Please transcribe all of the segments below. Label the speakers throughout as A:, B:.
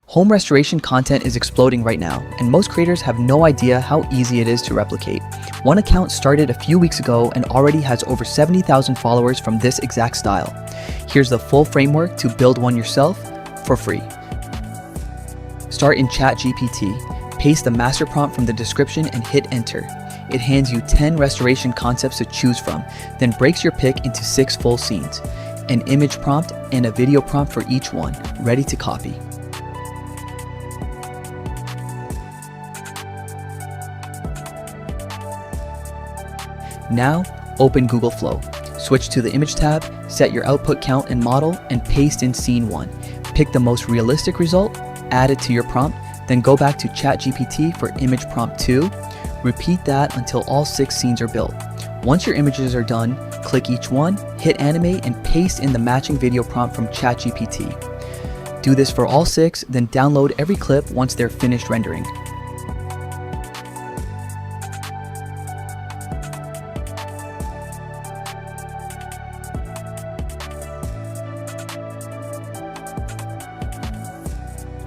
A: Home restoration content is exploding right now, and most creators have no idea how easy it is to replicate. One account started a few weeks ago and already has over 70,000 followers from this exact style. Here's the full framework to build one yourself for free. Start in ChatGPT, paste the master prompt from the description and hit enter. It hands you 10 restoration concepts to choose from, then breaks your pick into 6 full scenes, an image prompt and a video prompt for each one, ready to copy. Now, open Google Flow. Switch to the Image tab, set your output count and model, and paste in Scene 1. Pick the most realistic result, add it to your prompt, then go back to ChatGPT for Image Prompt 2. Repeat that until all 6 scenes are built. Once your images are done, click each one, hit Animate, and paste in the matching video prompt from ChatGPT. Do this for all 6, then download every clip once they're finished rendering.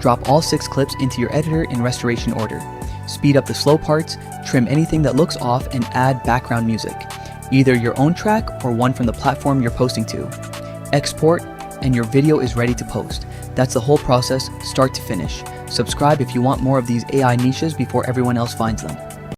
A: Drop all 6 clips into your editor in restoration order. Speed up the slow parts, trim anything that looks off, and add background music, either your own track or one from the platform you're posting to. Export, and your video is ready to post. That's the whole process, start to finish. Subscribe if you want more of these AI niches before everyone else finds them.